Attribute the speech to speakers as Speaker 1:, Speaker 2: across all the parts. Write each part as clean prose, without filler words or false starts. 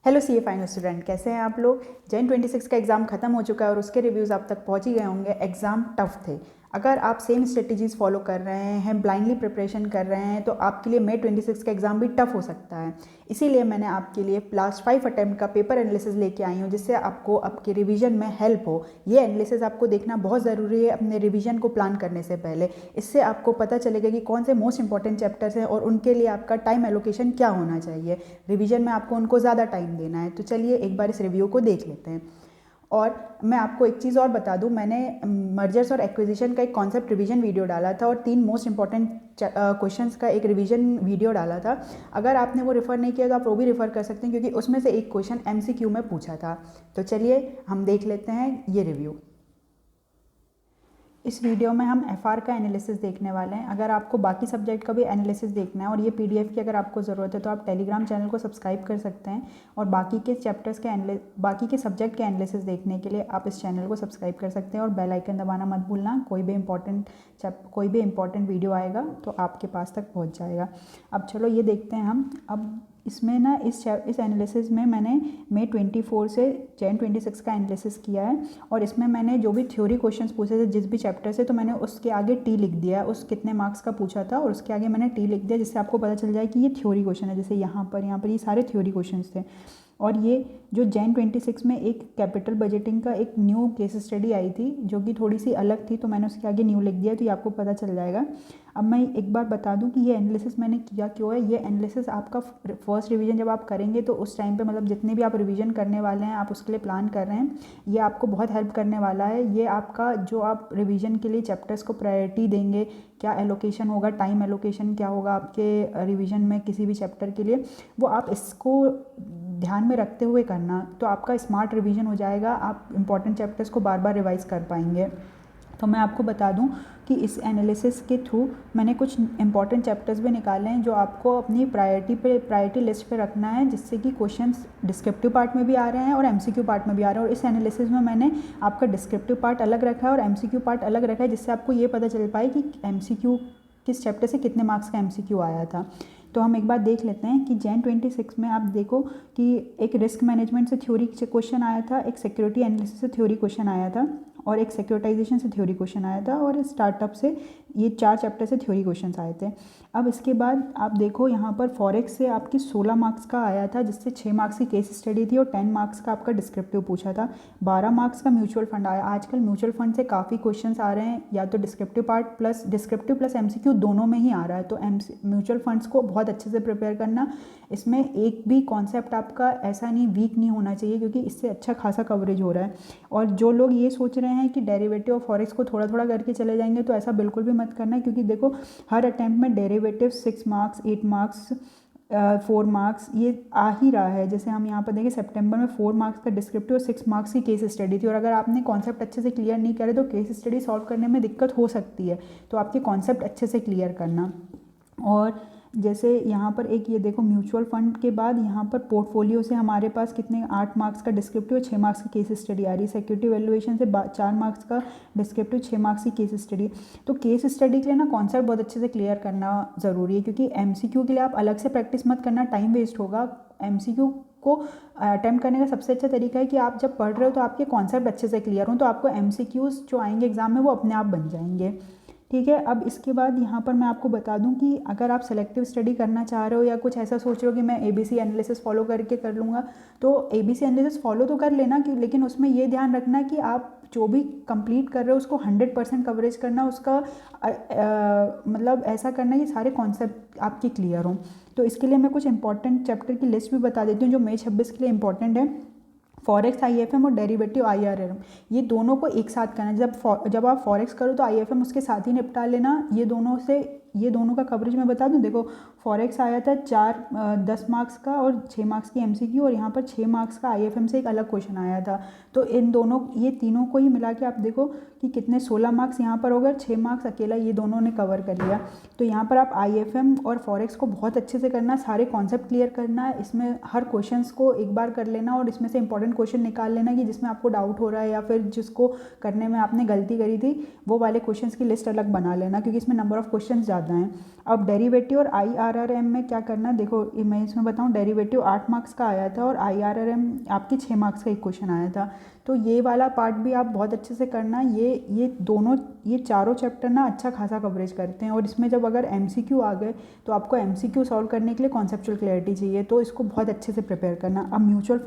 Speaker 1: Hello CA final student, कैसे हैं आप लोग। जैन 26 का एग्ज़ाम खत्म हो चुका है और उसके रिव्यूज़ आप तक पहुंच ही गए होंगे। एग्ज़ाम टफ थे। अगर आप सेम स्ट्रेटजीज़ फॉलो कर रहे हैं, ब्लाइंडली प्रिपरेशन कर रहे हैं, तो आपके लिए May 26 का एग्ज़ाम भी टफ हो सकता है। इसीलिए मैंने आपके लिए लास्ट 5 अटैम्प्ट का पेपर एनालिसिस लेके आई हूँ, जिससे आपको आपके रिवीजन में हेल्प हो। ये एनालिसिस आपको देखना बहुत ज़रूरी है अपने रिवीजन को प्लान करने से पहले। इससे आपको पता चलेगा कि कौन से मोस्ट इंपॉर्टेंट चैप्टर्स हैं और उनके लिए आपका टाइम एलोकेशन क्या होना चाहिए। रिवीजन में आपको उनको ज़्यादा टाइम देना है। तो चलिए एक बार इस रिव्यू को देख लेते हैं। और मैं आपको एक चीज़ और बता दूं, मैंने मर्जर्स और एक्विजिशन का एक कॉन्सेप्ट रिवीजन वीडियो डाला था और 3 मोस्ट इंपॉर्टेंट क्वेश्चंस का एक रिवीजन वीडियो डाला था। अगर आपने वो रेफ़र नहीं किया तो आप वो भी रेफ़र कर सकते हैं, क्योंकि उसमें से एक क्वेश्चन MCQ में पूछा था। तो चलिए हम देख लेते हैं ये रिव्यू। इस वीडियो में हम FR का एनालिसिस देखने वाले हैं। अगर आपको बाकी सब्जेक्ट का भी एनालिसिस देखना है और ये PDF की अगर आपको ज़रूरत है तो आप टेलीग्राम चैनल को सब्सक्राइब कर सकते हैं, और बाकी के चैप्टर्स के बाकी के सब्जेक्ट के एनालिसिस देखने के लिए आप इस चैनल को सब्सक्राइब कर सकते हैं और बेल आइकन दबाना मत भूलना। कोई भी इंपॉर्टेंट वीडियो आएगा तो आपके पास तक पहुँच जाएगा। अब चलो ये देखते हैं हम। अब इसमें ना इस एनालिसिस में मैंने May 24 से Jan 26 का एनालिसिस किया है, और इसमें मैंने जो भी थ्योरी क्वेश्चंस पूछे थे जिस भी चैप्टर से, तो मैंने उसके आगे T लिख दिया, उस कितने मार्क्स का पूछा था और उसके आगे मैंने T लिख दिया, जिससे आपको पता चल जाए कि ये थ्योरी क्वेश्चन है। जैसे यहाँ पर ये सारे थ्योरी क्वेश्चन थे। और ये जो Jan 26 में एक कैपिटल बजटिंग का एक न्यू केस स्टडी आई थी जो कि थोड़ी सी अलग थी, तो मैंने उसके आगे न्यू लिख दिया, तो ये आपको पता चल जाएगा। अब मैं एक बार बता दूं कि ये एनालिसिस मैंने किया क्यों है। ये एनालिसिस आपका फर्स्ट रिवीजन जब आप करेंगे तो उस टाइम पे, मतलब जितने भी आप रिवीजन करने वाले हैं, आप उसके लिए प्लान कर रहे हैं, ये आपको बहुत हेल्प करने वाला है। ये आपका जो आप रिवीजन के लिए चैप्टर्स को प्रायोरिटी देंगे, क्या एलोकेशन होगा, टाइम एलोकेशन क्या होगा आपके रिवीजन में किसी भी चैप्टर के लिए, वो आप इसको ध्यान में रखते हुए करना, तो आपका स्मार्ट रिवीजन हो जाएगा। आप इंपॉर्टेंट चैप्टर्स को बार बार रिवाइज कर पाएंगे। तो मैं आपको बता दूं कि इस एनालिसिस के थ्रू मैंने कुछ इंपॉर्टेंट चैप्टर्स भी निकाले हैं जो आपको अपनी प्रायोरिटी लिस्ट पे रखना है, जिससे कि क्वेश्चंस डिस्क्रिप्टिव पार्ट में भी आ रहे हैं और MCQ पार्ट में भी आ रहे हैं। और इस एनालिसिस में मैंने आपका डिस्क्रिप्टिव पार्ट अलग रखा है और MCQ पार्ट अलग रखा है, जिससे आपको ये पता चल पाए कि MCQ किस चैप्टर से कितने मार्क्स का MCQ आया था। तो हम एक बार देख लेते हैं कि Jan 26 में आप देखो कि एक रिस्क मैनेजमेंट से थ्योरी से क्वेश्चन आया था, एक सिक्योरिटी एनालिसिस से थ्योरी क्वेश्चन आया था, और एक सिक्योरिटाइजेशन से थ्योरी क्वेश्चन आया था, और स्टार्टअप से ये 4 चैप्टर से थ्योरी क्वेश्चंस आए थे। अब इसके बाद आप देखो यहाँ पर फॉरेक्स से आपकी 16 मार्क्स का आया था, जिससे 6 मार्क्स की केस स्टडी थी और 10 मार्क्स का आपका डिस्क्रिप्टिव पूछा था। 12 मार्क्स का म्यूचुअल फंड आया। आजकल म्यूचुअल फंड से काफ़ी क्वेश्चंस आ रहे हैं, या तो डिस्क्रिप्टिव प्लस MCQ दोनों में ही आ रहा है। तो म्यूचुअल फंड्स को बहुत अच्छे से प्रिपेयर करना। इसमें एक भी कॉन्सेप्ट आपका ऐसा नहीं वीक नहीं होना चाहिए, क्योंकि इससे अच्छा खासा कवरेज हो रहा है। और जो लोग ये सोच रहे हैं कि डेरिवेटिव और फॉरेक्स को थोड़ा थोड़ा करके चले जाएंगे, तो ऐसा बिल्कुल भी मत करना, क्योंकि देखो हर अटैम्प्ट में डेरिवेटिव 6 मार्क्स, 8 मार्क्स, 4 मार्क्स ये आ ही रहा है। जैसे हम यहाँ पर देखें, सितंबर में 4 मार्क्स का डिस्क्रिप्टिव और 6 मार्क्स की केस स्टडी थी, और अगर आपने कॉन्सेप्ट अच्छे से क्लियर नहीं करे तो केस स्टडी सॉल्व करने में दिक्कत हो सकती है। तो आपके कॉन्सेप्ट अच्छे से क्लियर करना। और जैसे यहाँ पर एक ये देखो, म्यूचुअल फंड के बाद यहाँ पर पोर्टफोलियो से हमारे पास कितने 8 मार्क्स का डिस्क्रिप्टिव और 6 मार्क्स की केस स्टडी आ रही है। सिक्योरिटी वैल्यूएशन से 4 मार्क्स का डिस्क्रिप्टिव, 6 मार्क्स की केस स्टडी। तो केस स्टडी के लिए ना कॉन्सेप्ट बहुत अच्छे से क्लियर करना ज़रूरी है, क्योंकि MCQ के लिए आप अलग से प्रैक्टिस मत करना, टाइम वेस्ट होगा। MCQ को अटैम्प्ट करने का सबसे अच्छा तरीका है कि आप जब पढ़ रहे हो तो आपके कॉन्सेप्ट अच्छे से क्लियर हों, तो आपको MCQs जो आएंगे एग्जाम में वो अपने आप बन जाएंगे। ठीक है। अब इसके बाद यहाँ पर मैं आपको बता दूँ कि अगर आप सेलेक्टिव स्टडी करना चाह रहे हो, या कुछ ऐसा सोच रहे हो कि मैं ABC एनालिसिस फॉलो करके कर लूँगा, तो ABC एनालिसिस फॉलो तो कर लेना, लेकिन उसमें ये ध्यान रखना कि आप जो भी कंप्लीट कर रहे हो उसको 100% कवरेज करना, उसका मतलब ऐसा करना कि सारे कॉन्सेप्ट आपके क्लियर हों। तो इसके लिए मैं कुछ इंपॉर्टेंट चैप्टर की लिस्ट भी बता देती हूँ जो May 26 के लिए इंपॉर्टेंट है। फॉरेक्स IFM और डेरिवेटिव IRM, ये दोनों को एक साथ करना है। जब आप फॉरेक्स करो तो IFM उसके साथ ही निपटा लेना। ये दोनों का कवरेज मैं बता दूं। देखो फॉरेक्स आया था 10 मार्क्स का और 6 मार्क्स की MCQ, और यहाँ पर 6 मार्क्स का IFM से एक अलग क्वेश्चन आया था। तो ये तीनों को ही मिला के आप देखो कि कितने 16 मार्क्स यहाँ पर हो गए, 6 मार्क्स अकेला ये दोनों ने कवर कर लिया। तो यहाँ पर आप IFM और फॉरेक्स को बहुत अच्छे से करना, सारे कॉन्सेप्ट क्लियर करना, इसमें हर क्वेश्चंस को एक बार कर लेना, और इसमें से इंपॉर्टेंट क्वेश्चन निकाल लेना कि जिसमें आपको डाउट हो रहा है या फिर जिसको करने में आपने गलती करी थी, वो वाले क्वेश्चंस की लिस्ट अलग बना लेना, क्योंकि इसमें नंबर ऑफ क्वेश्चंस ज़्यादा ज़्यादा हैं। अब डेरिवेटिव और IRRM में क्या करना है, देखो मैं इसमें बताऊँ, डेरिवेटिव 8 मार्क्स का आया था और IRRM आपकी 6 मार्क्स का एक क्वेश्चन आया था। तो ये वाला पार्ट भी आप बहुत अच्छे से करना। ये दोनों, ये चारों चैप्टर ना अच्छा खासा कवरेज करते हैं। और इसमें जब अगर MCQ आ गए तो आपको MCQ सॉल्व करने के लिए कॉन्सेप्चुअल क्लैरिटी चाहिए, तो इसको बहुत अच्छे से प्रिपेयर करना। अब म्यूचुअल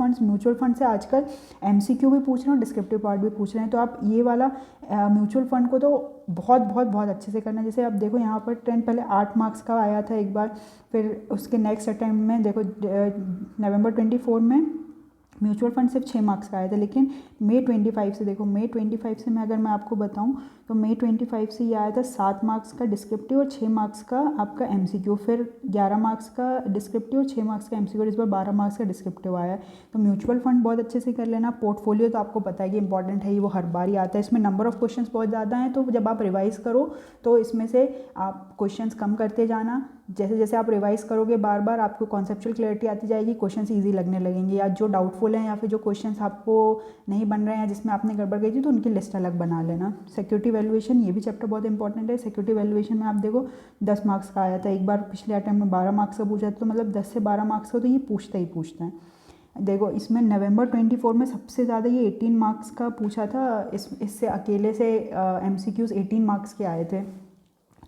Speaker 1: फंड से आजकल MCQ भी पूछ रहे हैं और डिस्क्रिप्टिव पार्ट भी पूछ रहे हैं, तो आप ये वाला म्यूचुअल फंड को तो बहुत बहुत बहुत अच्छे से करना। जैसे आप देखो यहाँ पर पहले 8 मार्क्स का आया था एक बार, फिर उसके नेक्स्ट अटैम्प्ट में देखो नवंबर 24 में म्यूचुअल फंड सिर्फ 6 मार्क्स का आया था। लेकिन मई 25 से देखो, मई 25 से मैं अगर मैं आपको बताऊं तो मई 25 से ये आया था 7 मार्क्स का डिस्क्रिप्टिव और 6 मार्क्स का आपका MCQ, फिर 11 मार्क्स का डिस्क्रिप्टिव और 6 मार्क्स का MCQ, और इस बार 12 मार्क्स का डिस्क्रिप्टिव आया है। तो म्यूचुअल फंड बहुत अच्छे से कर लेना। पोर्टफोलियो तो आपको पता है कि इंपॉर्टेंट है, वो हर बार ही आता है। इसमें नंबर ऑफ क्वेश्चंस बहुत ज़्यादा हैं, तो जब आप रिवाइज़ करो तो इसमें से आप क्वेश्चंस कम करते जाना। जैसे जैसे आप रिवाइज करोगे बार बार आपको कॉन्सेप्चुअल क्लैरिटी आती जाएगी, क्वेश्चंस इजी लगने लगेंगे। या जो डाउटफुल हैं या फिर जो क्वेश्चंस आपको नहीं बन रहे हैं, जिसमें आपने गड़बड़ गई थी, तो उनकी लिस्ट अलग बना लेना। सिक्योरिटी वैल्यूएशन, ये भी चैप्टर बहुत इंपॉर्टेंट है। सिक्योरिटी वैल्यूएशन में आप देखो 10 मार्क्स का आया था, एक बार पिछले अटैम्प्ट में 12 मार्क्स का पूछा था, तो मतलब 10 से 12 मार्क्स का तो ये पूछता ही पूछता है। देखो इसमें नवंबर 24 में सबसे ज़्यादा ये 18 मार्क्स का पूछा था। इससे अकेले से MCQs 18 मार्क्स के आए थे।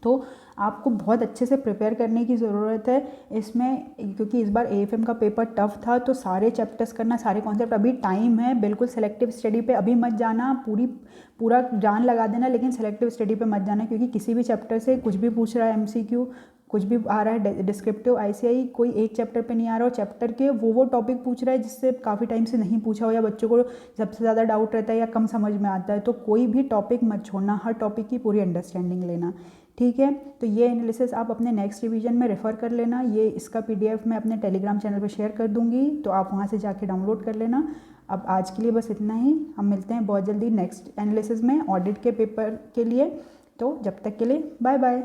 Speaker 1: तो आपको बहुत अच्छे से प्रिपेयर करने की ज़रूरत है इसमें, क्योंकि इस बार AFM का पेपर टफ था। तो सारे चैप्टर्स करना, सारे कॉन्सेप्ट, अभी टाइम है, बिल्कुल सेलेक्टिव स्टडी पे अभी मत जाना, पूरा जान लगा देना, लेकिन सेलेक्टिव स्टडी पे मत जाना, क्योंकि किसी भी चैप्टर से कुछ भी पूछ रहा है MCQ, कुछ भी आ रहा है डिस्क्रिप्टिव ICI, कोई एक चैप्टर पे नहीं आ रहा, और चैप्टर के वो टॉपिक पूछ रहा है जिससे काफ़ी टाइम से नहीं पूछा हो, या बच्चों को सबसे ज़्यादा डाउट रहता है या कम समझ में आता है। तो कोई भी टॉपिक मत छोड़ना, हर टॉपिक की पूरी अंडरस्टैंडिंग लेना, ठीक है। तो ये एनालिसिस आप अपने नेक्स्ट रिवीजन में रेफ़र कर लेना। ये इसका PDF मैं अपने टेलीग्राम चैनल पर शेयर कर दूँगी, तो आप वहाँ से जाके डाउनलोड कर लेना। अब आज के लिए बस इतना ही, हम मिलते हैं बहुत जल्दी नेक्स्ट एनालिसिस में ऑडिट के पेपर के लिए। तो जब तक के लिए बाय बाय।